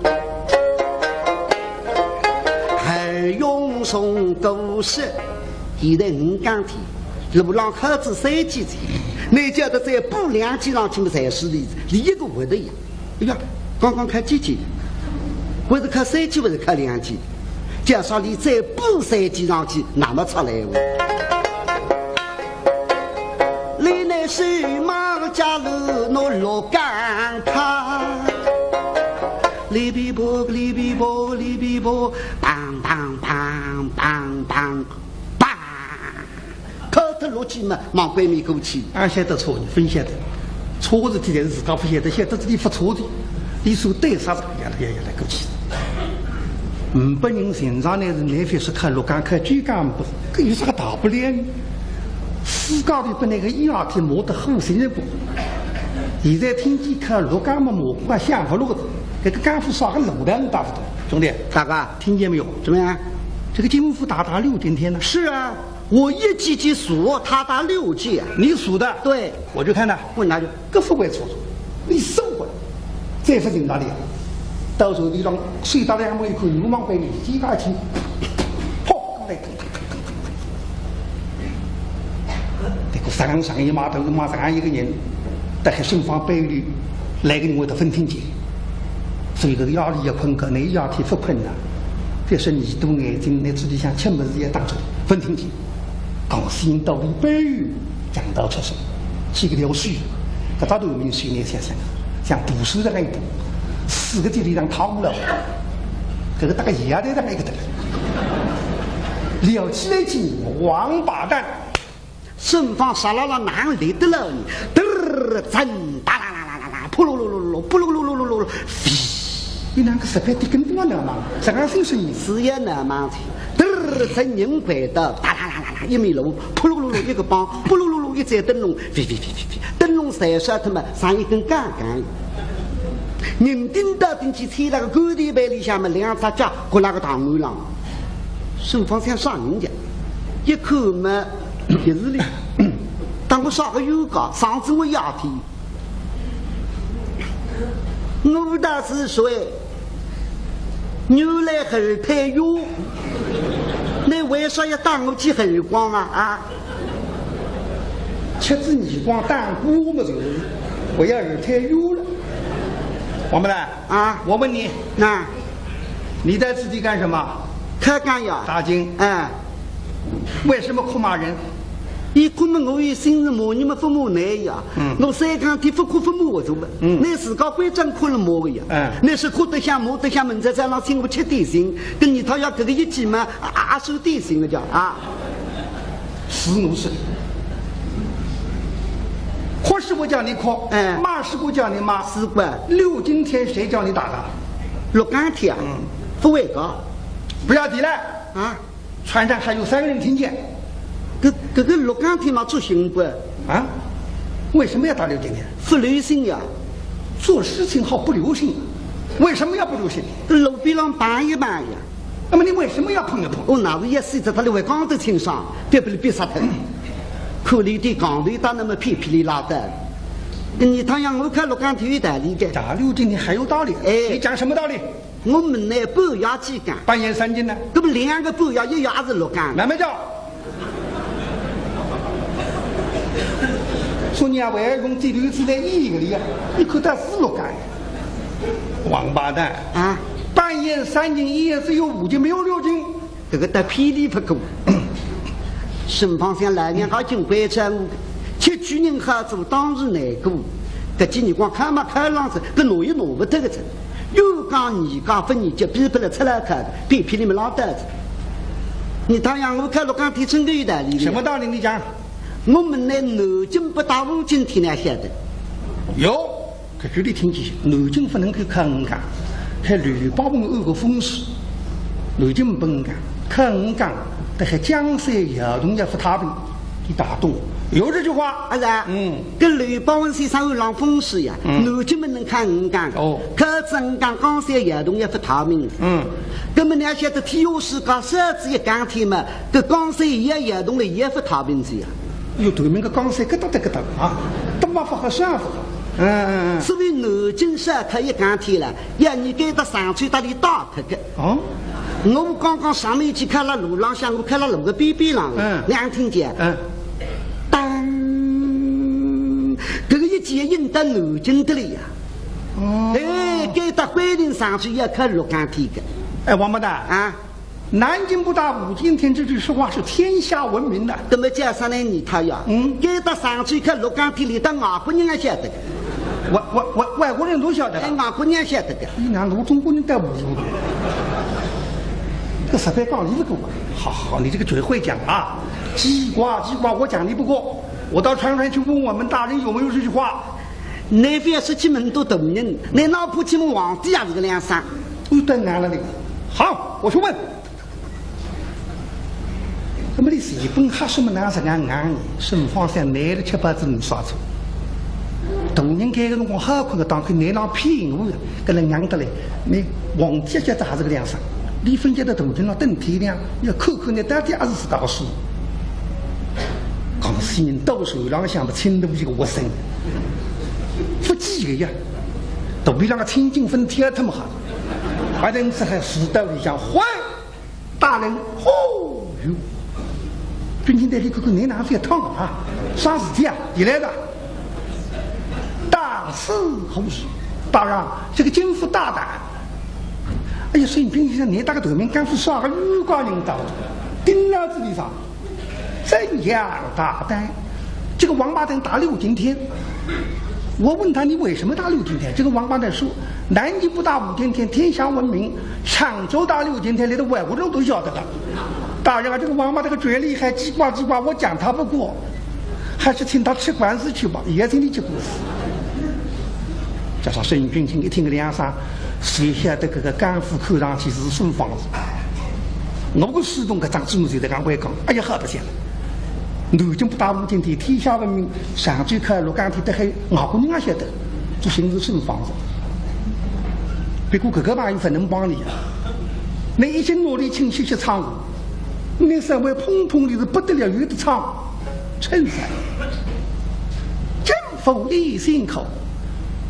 还用送故事，现在五讲题，路浪口子三几题，你觉得在不良机上去么才是例子，连一个不得呀！哎呀，刚刚开几级，我是考3级，我是考2级，介绍你在不3级上去那么出来哦。你那是马家路那罗干卡，哩比波哩比波哩比波，梆梆梆梆梆梆，口头逻辑嘛，往鬼面过去。俺晓得错，你分晓得，错事体才是自家不晓得，晓得自己不错的，你说对啥子也来过去。500人身上呢是南非是考陆岗考军岗不，这有啥个大不了呢？世界里把那个1、2天磨得很深不？现在听见考陆岗嘛磨不想不路的，这个岗夫耍个路量大不多，兄弟，大哥听见没有？怎么样？这个金福大6今天呢？是啊，我1级级数，他打6级。你数的？对，我就看他，问他就各副会错，你收回来，再不进哪里？到时候你让水打2门一口流氓被你几个去，砰来！这个山上一码头，马上一个人，在海顺方北里来个人为他分听见，所以这个压力也困个，那压力不困难。这是你都眼睛，那自己想吃么子也当成分听见，刚心到里北语讲到出手，几个条水，可他都有水那些像读书的那一步。4个地里让掏了，这个大概一样的那个的，了起来起王八蛋，顺方杀了哪里得了你？嘚真哒啦啦啦啦啦，扑噜噜噜噜，扑噜噜噜噜噜，你两个实在的跟多难嘛？这个是什么？是也难嘛的，嘚真人怪的，哒啦啦啦啦，1米路，扑噜噜噜一个帮，扑噜噜噜一盏灯笼，飞，灯笼闪烁他们上一根杠杆。人盯到顶去踩那个高地板里下面2只脚和那个大牛郎，顺方想杀人家，一口嘛也是的。当我杀个油膏，上次我压题，我倒是说牛来耳太油，你为啥要打我起耳光啊？吃子耳光打我嘛就是，我要耳太油了。王八蛋啊！我问你，你在此地干什么？开干呀！打金。为什么哭骂人？你哭嘛，我有生日骂你们父母难呀。我3天天不哭父母我做嘛。那自个会真哭了骂个呀。那是哭得像骂得像门在山上请我吃点心，跟你他要这个一起嘛，收点心了叫啊。是我是。哭是我叫你哭，骂是我叫你骂。是吧？6今天谁叫你打的？6刚天啊，不为个，不要提了啊！船上还有3个人听见。这个6刚天嘛做行不？啊？为什么要打6今天？不留心呀，做事情好不留心，为什么要不留心？路边上搬一搬呀。那么你为什么要碰一碰？我哪是一睡在他的外缸都清爽，别杀他。可怜的钢队打那么噼里拉的，你他让我看6刚体育道理的。打6今天还有道理？你讲什么道理？我们呢半夜几竿，半夜3更呢？这不2个半夜一夜是6竿。慢慢叫。说你外公这头是在1个里啊，你看他是6竿。王八蛋啊！半夜3更1夜只有5斤，没有6斤。这个打霹雳不够。身旁像来年好经关着我，去去年好做当日难过。这几年光看嘛看浪子，这挪也挪不得个成。又讲你讲分你就逼不了出来看，别你们老得子。你当然我看6刚提成个有道理。什么道理？你讲。我们呢南京不打5今天呢晓得。有，可这里听见南京不能够看5港，还吕宝文有个风水，南京不能干，看5港。但还江山摇动也不太平，你打动有这句话是啊，跟吕宝文先生有浪风水呀，南京们能看5港哦，可真讲江山摇动也不太平，根本你晓得体育世界设置一讲天嘛，这江山也摇动了也不太平子呀，有对面个江山咯哒啊，都没法和相符，所以南京市可以讲天了，要你给他上去到里打他个。哦，我刚刚上面去看了路浪向，我看了路个边边上，两听见，当，这个一接应到南京的了呀。哦，哎，给他规定上去要看鹿港天个。哎，王八蛋啊！南京不大武今天这句实话是天下闻名的。那么加上来你他呀，给他上去看鹿港天里，当外国人也晓得个。外国人都晓得。外国人晓得个。你俩我中国人带不住的。这个石板杠你这个，好，你这个嘴会讲啊！鸡瓜，我讲你不过。我到船上去问我们大人有没有这句话。那边是去门都懂人，那老婆去们皇帝也是个梁山。都等俺了那个。好，我去问。那么你日本还什么男生俺顺方山买了7、8只杀猪。大人开个辰光好看个当开南浪骗我的，跟人娘得嘞。你皇帝家子还是个梁山，李分家的大人了等天亮，要口那到底还是大事。讲是人到手浪向不轻的这个活生。不记个呀，都比那个清净分天他们好。还等这还石头里向，坏大人，哦哟，军情代理哥哥，你哪是要烫啊？啥事体啊？你来的？大事好事，大人，这个军府大胆。哎呀，孙平先生，你打个头面，干副耍个预告人道，顶老子里上，怎样大胆？这个王八蛋打6今天。我问他你为什么打6今天？这个王八蛋说南京不打5今天，天下闻名。常州打6今天，连的外国人都晓得的。大人啊，这个王八蛋个嘴厉害，叽呱，我讲他不过，还是请他吃官司去吧，也请你去官司。加上孙君清一听个梁山，谁晓得这个甘肃看上去是顺房子？我个始终个张志武就在讲外讲，哎呀，好不行了。南京不打5今天，天下闻名。上周看鹿港天的还外国人也晓得，这形是顺房子。不过这个嘛有份能帮你啊。你一心努力请学习唱舞，你身为碰碰的是不得了有的唱，衬衫。政府一心口，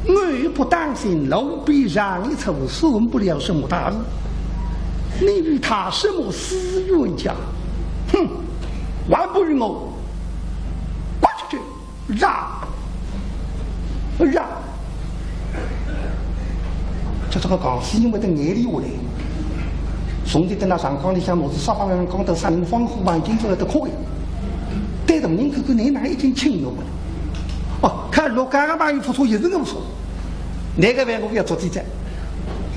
我不担心路边让一处算不了什么大事。你与他什么私冤家？哼，还不如我。让，这个讲是因为在眼里下来，从前在那上岗里向，我是沙巴人讲到3人防护环境做的可以，对同人看看你哪已经轻了不？哦，看鹿港的朋友付出也是我说，哪个饭我要做记者，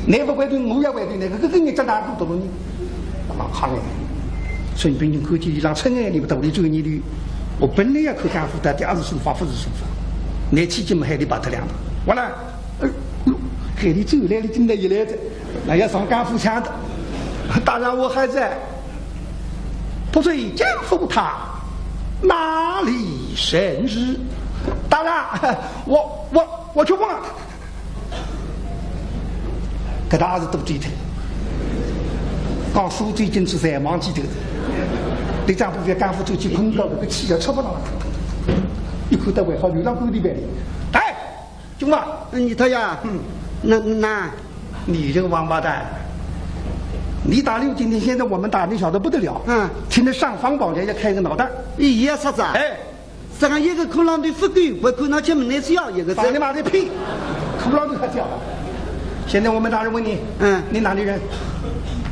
哪个规定我要规定，哪个跟人家哪不懂你？蛮好的，孙平君看见伊让亲爱的不道理追你的。我本来要看干副的，第二是书法，不是书法。那期间嘛，海里把他两的，完了，海里走来了，进来一来的，那要上干副枪的。当然我还在，不遂肩负他，哪里生日？当然，我去问，给他儿子都记得，刚书最近是在忘记这个。队长部干部就去碰到这个气要吃不到了，一口到外号流浪狗里边里，哎，兄弟，你他呀，那，你这个王八蛋，你打6今天，现在我们打你晓得不得了，听着上方宝莲要开个脑袋，也啥子啊？哎，这个一个口浪的不够，我看到前面那是要一个字，你妈的屁，口浪都还掉了。现在我们大人问你，你哪里人？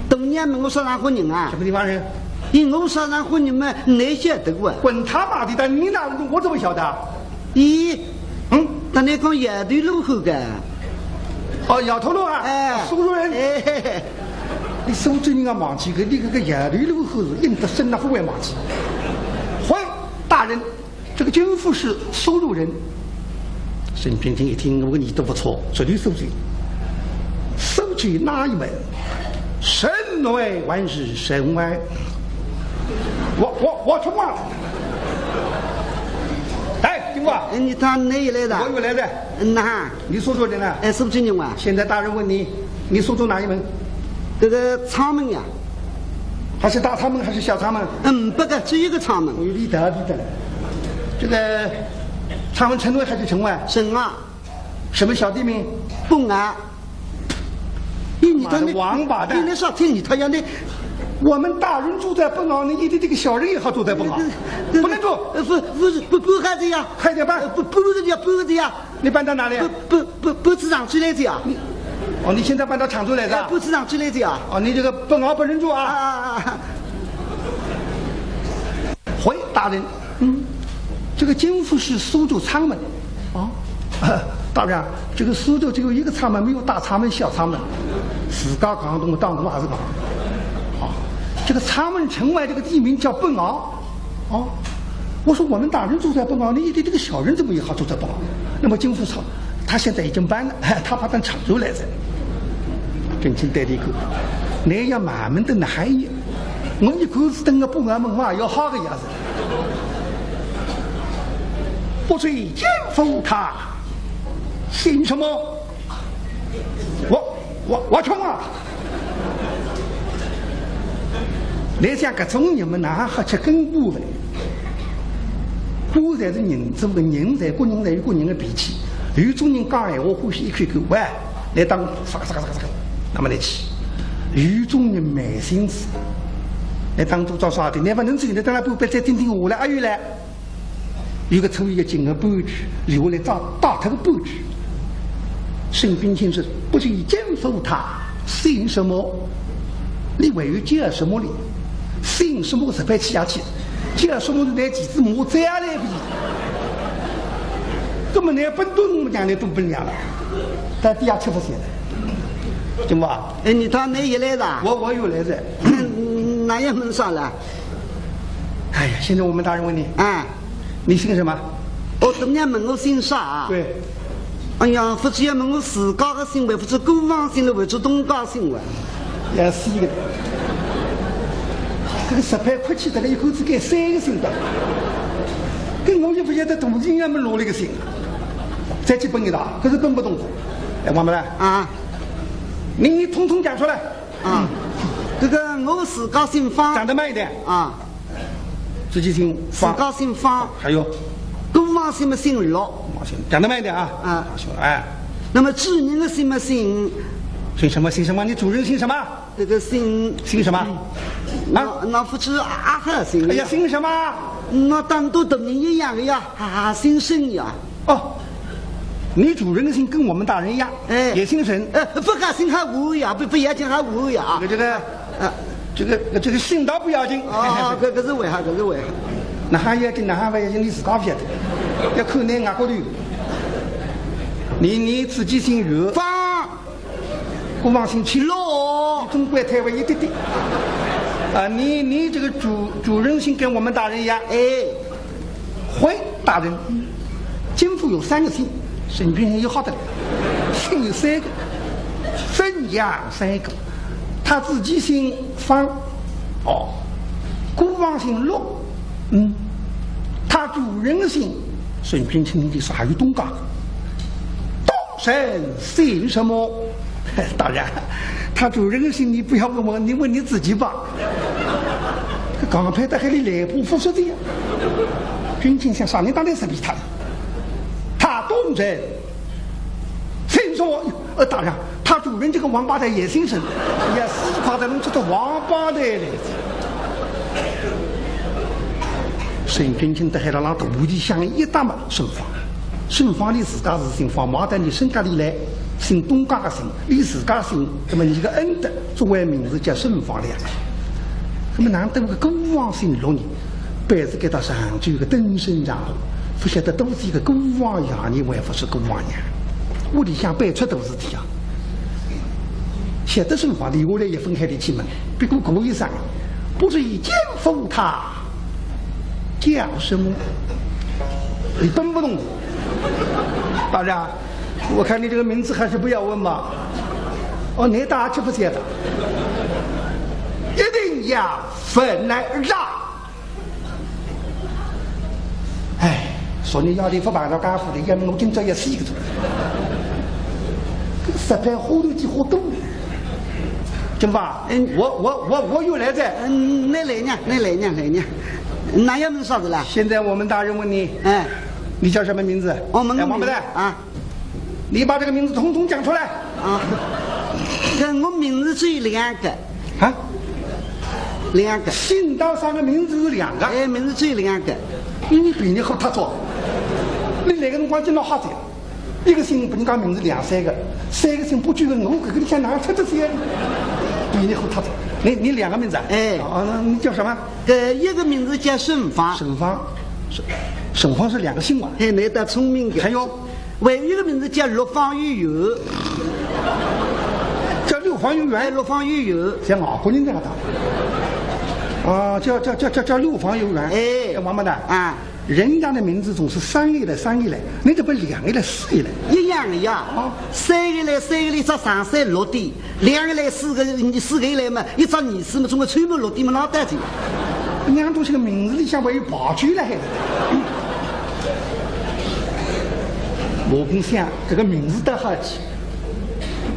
东年门我说哪户人啊？什么地方人？你我说哪户人们哪晓得我？滚他妈的！但你哪人我怎么晓得？咦，但你讲野对路后个？哦，摇头路啊！哎，苏州人。哎，你苏州人啊忘记个，你这个野对路后是应得生那不会忘记。回大人，这个军府是苏州人。沈平清一听，我你都不错，绝对收罪。收罪哪一门？神内万事神外。我去问。哎，金瓜，你他哪里来的？我又来的。哪？你苏州人啊？哎，苏州人啊。现在大人问你，你苏州哪一门？这个仓门呀。还是大仓门还是小仓门？不个，只有一个仓门。我有理得。这个仓门城内还是城外？城外。什么小地名？本案。你他王八蛋！你那啥听你他要那。我们大人住在本澳，你的这个小人也好住在本澳，不能住。不孩子呀，快点办！不是这样。你搬到哪里？不市场区来着呀。哦，你现在搬到常州来着？不市场区来着呀。哦，你这个本澳不能住啊！回大人，这个金府是苏州仓门，大人，这个苏州只有一个仓门，没有大仓门、小仓门。自家讲东当东还是讲。这个仓门城外这个地名叫本澳，我说我们大人住在本澳，你的这个小人怎么也好住在本澳？那么金福超他现在已经搬了，他搬到常州来着。真情带的一个，那要慢慢等的还有，我一口子等个本澳门话要好个样子。不追奸夫他，姓什么？我穷啊！来讲搿种人们哪好吃根骨的？骨才是人做的，人才个人才有个人的脾气。有种人讲闲话欢喜一口口，喂，来当啥个，那么来气。有种人没心思，来当做做啥的？你不能走，你当然不再听话了。还有嘞，有个抽一个金的半句，留下来打他个半句。沈冰清是不是奸夫他姓什么？你为有叫什么哩？姓什么是白气下去，叫什么那几只母再来比，根本连本都我们讲的都不一样了，在底下吃不起来，行吧？你他哪也来的？我有来着，哪也门上了？哎呀，现在我们大人问你，你姓什么？我当年问我姓啥？对。哎呀，不只要问我自家的姓为，不是古方姓的，为是东家姓为，也是一个。这个18块钱得了一口子给3个姓的，跟我就不晓得杜金他们落了一个姓，再去奔一打，可是奔不动。哎，王八蛋你统统讲出来这个我自家姓方，讲得慢一点自己姓方，自家姓方，还有古方姓嘛姓陆，讲得慢一点那么知名的姓嘛姓什么？姓什么？你主人姓什么？这个姓什么？那不是阿汉姓。哎呀，姓什么？那当都等人一样的呀，姓沈呀。你主人的姓跟我们大人一样，也姓沈。不敢姓还无呀，不要紧还无呀。这个姓倒不要紧。这是为啥？这是为啥？那还要紧，那还不要紧？你自家晓得，要看你外国的。你自己姓岳。方。古方姓秦，罗，中国台湾一点点。你这个主人姓跟我们大人一样。回大人，金府有3个姓，沈平有好的，姓有3个，分养3个，他自己姓方，古方姓陆，他主人姓沈平清的是还有东家，东神姓什么？当然，他主人的姓你不要问我，你问你自己吧。刚才他还得来不复说的呀。军情想上你当然是比他东人姓什么？当然，他主人这个王八蛋也姓沈，也死垮在弄这个王八蛋来。沈军情的海拉拉土地像一大嘛沈方的自家是姓方，马在你身家里来。姓东家的姓，你自家姓，那么一个恩德作为名字叫沈方良。那么难得个古王姓陆呢，本是给他上就一个登身然后，不晓得都是一个古王爷，你还不是古王娘？屋里向摆出都是的啊。晓得沈方离我来也分开的起门，别过过一声，不知以奸夫他叫什么？你懂不懂？大人。我看你这个名字还是不要问吧。你大吃不接的，一定要分来让。说你要的不办到干活的，要我今朝也是一个字。18花头几花多，行吧？我有来着。来呢？哪要问啥子了？现在我们大人问你，你叫什么名字？王八蛋你把这个名字统统讲出来啊！跟我名字只有2个啊，2个。姓道上的名字有2个，哎，名字只有2个。你比你好他做，你那个辰光见到好子，一个姓不你讲名字2、3个，3个姓不举个我这个你想哪出这些？比你好他做，你2个名字？哎，你叫什么？一个名字叫沈芳。沈芳，沈芳是2个姓嘛？哎，你得聪明点。还有，还有一个名字叫陆芳玉游。叫陆芳玉园。陆芳玉游，像外国人这样的。啊，叫陆芳游园。哎，王八蛋啊！人家的名字总是3个来3个来，你这不2个来4个来？一样3个来3个来，只上山落地；2个来4个来嘛，一只女士嘛，总归吹门落地嘛，哪得劲？两东西的名字里向还有爬举来。我跟想这个名字都好记，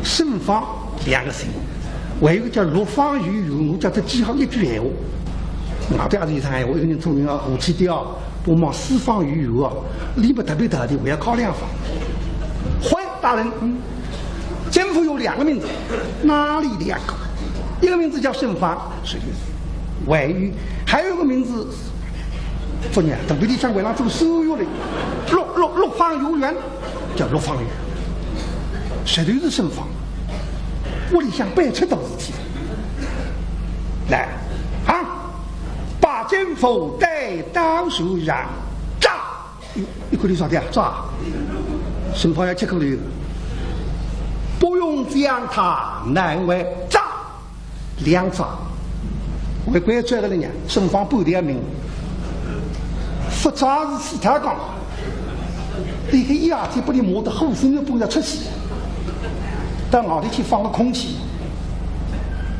沈芳2个姓，还有一个叫陆芳玉游，我叫他记好一句闲话。我对阿是谈，我一个人做人啊，和气调，不忙四方鱼游啊，离不特别大的，我要考2方。欢大人，奸夫有2个名字，哪里2个？一个名字叫沈芳，是外语，还有一个名字，妇女特别的像为了做收入的，陆芳游园，叫陆芳鱼，绝对是沈芳。我里向白吃到事体，来啊！把奸夫带到树上炸，你看你说的炸，沈芳要吃口的，不用将他难为炸2炸，为关这个人呢，沈芳不点名，复炸是4条杠，这个一天不里磨得后身又不要出气，到外头去放个空气。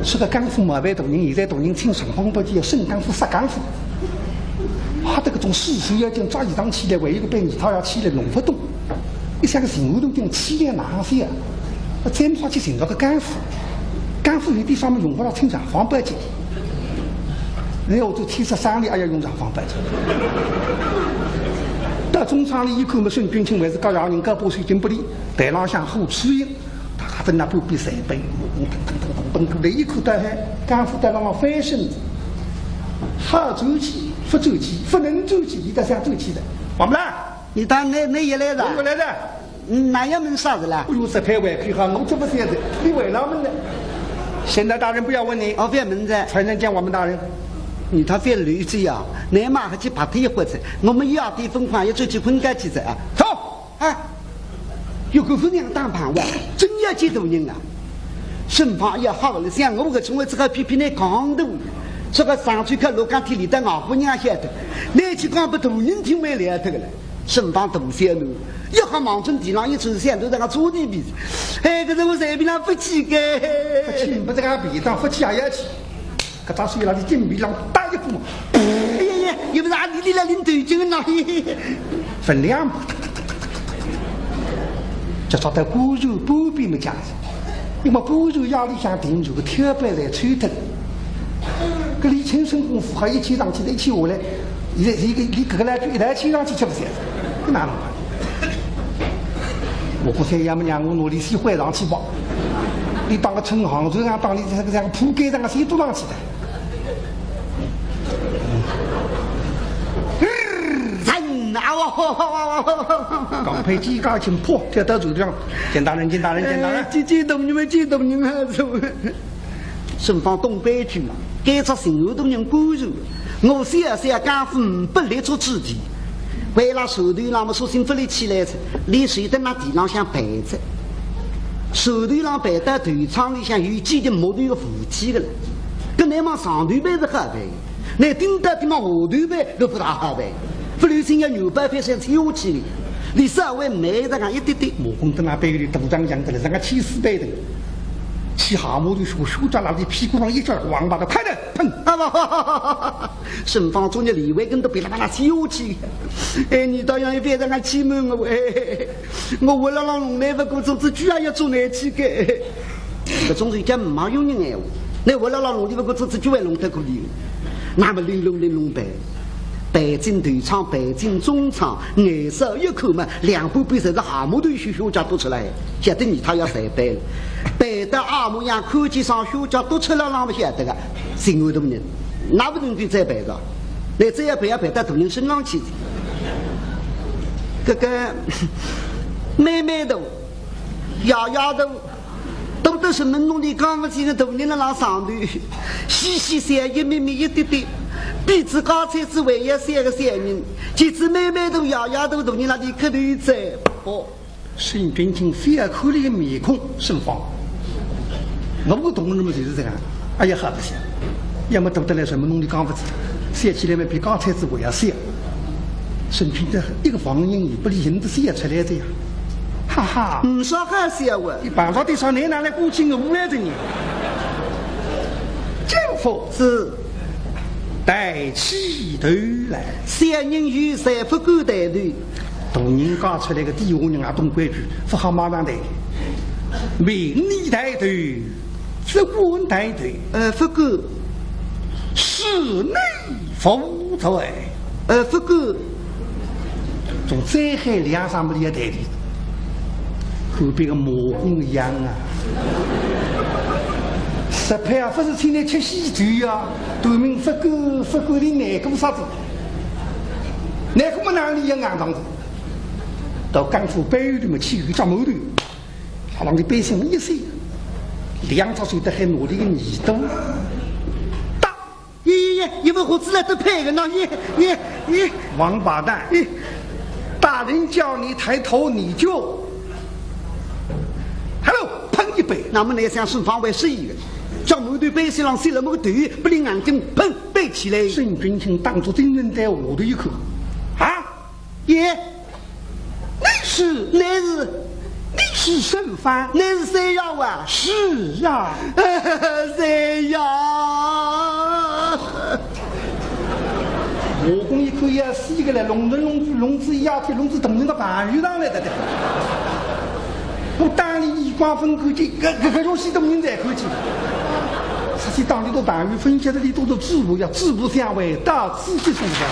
是个干副嘛，外大人现在大人听上方不叫省干副、杀干副。他这个种事实要讲抓一张起来，为一个被你他要起来弄不动，你像个人物都讲起来哪些啊？再跑去寻找个干副，干副有地方面用不到清厂房白金，然后就提出3里，哎呀用厂房白金。到中厂里一看，么孙军清还是高衙人，各部水军不利，台上向后吃赢。他在那不比3倍，蹦过来一口大海，干副在那往翻身子，好走起，不走起，不能走起，你得想走起的，完不啦？你当那也来的？我来的。哪样门啥子了？我有10块可以哈，我这不是的，你为了们呢？现在大人不要问你，哦，别门子，才能讲我们大人。你他非驴子呀，你马上去把他一回子，我们要地分款，要做起婚改记者啊。好啊。有个夫娘当盘外，真要见大人啊！沈芳也好了，像我个从我这个批评那강도，这个上去看罗岗体里的外姑娘晓得，那去讲不大人听没来头个了。沈芳大小路，一下忙从地上一走，想都在个坐地比，哎，可是我随便上不起个，不起不这个皮当不起也要起，可他水那里金皮上打一步嘛，哎呀呀，又不是阿里来领头巾呢，分量嘛。就说到骨肉不必没讲，因为骨肉压力向定住个特别来吹腾，跟你亲身功夫还一起上去的，一起下来，一个你这个来就一来起上去吃不消，跟哪能办？我估计也没让我努力去换上去吧，你当个村行头上，当你这个铺盖上个谁都上去的。刚配几个请破，这到走上，见大人，见大人，见大人，见动你们，见动你们，沈芳东北去嘛，改出新后头人关注，我想干夫不立足之地，为了手头那么说心不立起来，连水在那地上向摆着，手头上摆到头厂里向有几的木头的武器的了，跟那么上头摆是好摆，那顶到地方下头摆都不大好摆。不留心要牛掰飞上跳起的，你稍微没这样一点点。木工在那背里都长讲的了，让个起死背的，骑蛤蟆的时候手在那里屁股上一卷王八的，快点砰！沈芳中的李维根都被他把他跳起，哎，你倒要一别让俺气闷我哎，我为了让龙内不过总之居然要做难起个，这总是讲没用人哎，那为了让龙内不过总之居然龙得过你，那么玲珑白。北京队场、北京中场，颜色一口嘛，两部比赛是阿木队学家都出来，晓得你他要谁背了，背的阿木样科技上学家都出来，让不晓得个，新我的人，哪不能对再背个，那这样背要背到大人身上去。这个妹妹头、丫丫头，都是门弄的刚不起的头，你那拉上头，细细三一咪咪一滴滴，鼻子高才子尾也三个三人，其次妹妹头、丫丫头，你那里可头在哦。沈君清非要口里的面孔盛放，我不懂什么就是这样，哎呀好不行，要么都得来什么弄的刚不起，写起来嘛比刚才子尾要小。沈君这一个房音也不离人的写出来的呀，哈哈。说还写我，你办法得上你拿来过境的无赖的你，政府是带起头来，三人与三不够带头，同人讲出来个地下人啊懂规矩，不好马上带，名利带头，资本带头，不够，室内服作为，不够。从灾害梁上面也带的，和别个魔棍一样啊！石牌啊，不是请来吃喜酒呀，对面发狗的哪个啥子？哪个么哪里也硬当子？到江湖北里面去一张毛头，他让你百姓们一岁，2只手都还努力个耳朵。大，因为胡子来都配个呢，你王八蛋！大人叫你抬头，你就 ，hello， 喷一杯。那么那像顺方为是一个，叫某对杯上让谁那么个头，不灵眼睛喷背起来。沈君清当作真人在我的一口，啊，爷，你是圣方，那是谁呀？啊？是呀，谁呀？我公一口也死个来，龙子一压铁，龙子动那个盘鱼上来的。我当你一光分口气，个种西东人在口气。实际当你都盘鱼分析的里都是制度，要制度相为，到自己出发。